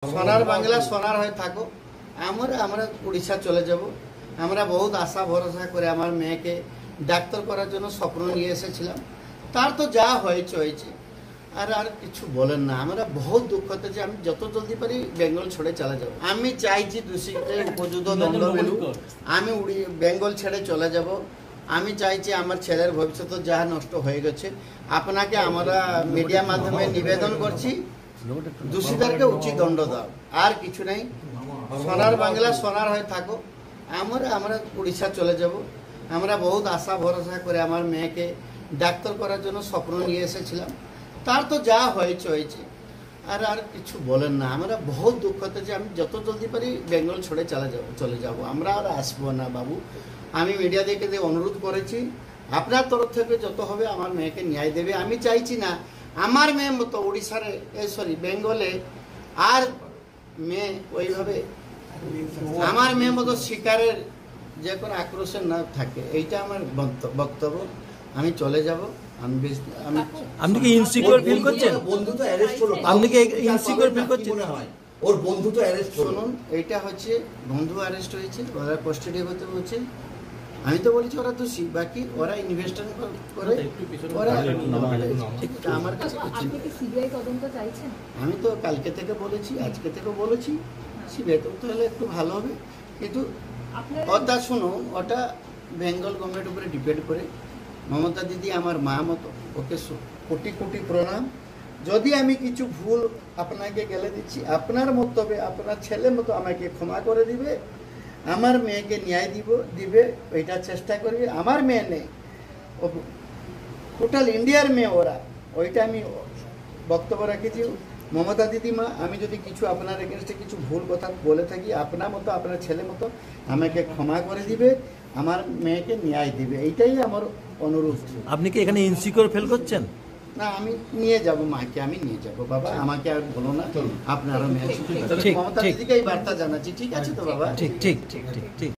সোনার বাংলা সোনার হয়ে থাকো। আমরা উড়িষ্যা চলে যাব। আমরা বহুত আশা ভরসা করে আমার মেয়েকে ডাক্তার করার জন্য স্বপ্ন নিয়ে এসেছিলাম। তার তো যা হয়েছে হয়েছে, আর কিছু বলেন না। আমরা বহুত দুঃখতে যে আমি যত জলদি পারি বেঙ্গল ছেড়ে চলে যাব। আমি চাইছি দোষীদের উপযুক্ত দণ্ড মিলুক। আমি বেঙ্গল ছেড়ে চলে যাব। আমি চাইছি আমার ছেলের ভবিষ্যৎ যা নষ্ট হয়ে গেছে, আপনাকে আমরা মিডিয়া মাধ্যমে নিবেদন করছি, দোষীদেরকে উচিত দণ্ড দাও, আর কিছু নাই। সোনার বাংলা সোনার হয়ে থাকো। আমরা উড়িষ্যা চলে যাব। আমরা বহুত আশা ভরসা করে আমার মেয়েকে ডাক্তার করার জন্য স্বপ্ন নিয়ে এসেছিলাম। তার তো যা হয়েছে হয়েছে, আর কিছু বলেন না। আমরা বহুত দুঃখতে যে আমি যত জলদি পারি বেঙ্গল ছেড়ে চলে যাব। আমরা আর আসবো না বাবু। আমি মিডিয়া থেকে অনুরোধ করেছি, আপনার তরফ থেকে যত হবে আমার মেয়েকে ন্যায় দেবে। আমি চাইছি না আমার মেয়ে মতো উড়িষ্যার বেঙ্গলে আর মেয়ে ওইভাবে আমার মেয়ে মতো শিকারের যে কোনো আক্রোশে না থাকে। এইটা আমার বক্তব্য। আমি চলে যাব। আপনি কি ইনসিকিউর ফিল করছেন? বন্ধু তো অ্যারেস্ট হলো, আপনি কি ইনসিকিউর ফিল করছেন? ওর বন্ধু তো অ্যারেস্ট হলো। শুনুন, এইটা হচ্ছে বন্ধু অ্যারেস্ট হয়েছে, ওরা কাস্টাডি হতে হচ্ছে। আমি তো বলছি ওরা দোষী, বাকি ওরা ইনভেস্টিগেশন করে ওরা আমার কাছে। আমি তো কালকে থেকে বলেছি, আজকে থেকে বলেছি, সিবিআই তদন্ত হলে একটু ভালো হবে। কিন্তু ওটা শুনুন, ওটা বেঙ্গল গভর্নমেন্ট উপরে ডিপেন্ড করে। মমতা দিদি আমার মা মতো, ওকে কোটি কোটি প্রণাম। যদি আমি কিছু ভুল আপনাকে গেলে দিচ্ছি, আপনার মতবে আপনার ছেলে মতো আমাকে ক্ষমা করে দিবে, আমার মেয়েকে ন্যায় দিবে, ওইটা চেষ্টা করবে। আমার মেয়ে নেই, টোটাল ইন্ডিয়ার মেয়ে ওরা, ওইটা আমি বক্তব্য রেখেছি। মমতা দিদিমা, আমি যদি কিছু আপনার এগেনস্টে কিছু ভুল কথা বলে থাকি, আপনার মতো আপনার ছেলে মতো আমাকে ক্ষমা করে দিবে, আমার মেয়েকে ন্যায় দিবে, এইটাই আমার অনুরোধ। আপনি কি এখানে ইনসিকিউর ফিল করছেন? না, আমি নিয়ে যাব মাকে, আমি নিয়ে যাব বাবা। আমাকে আর বলো না, আপনারও মেয়ে। মমতা দিদিকে এই বার্তা জানাচ্ছি, ঠিক আছে তো বাবা? ঠিক ঠিক ঠিক ঠিক ঠিক।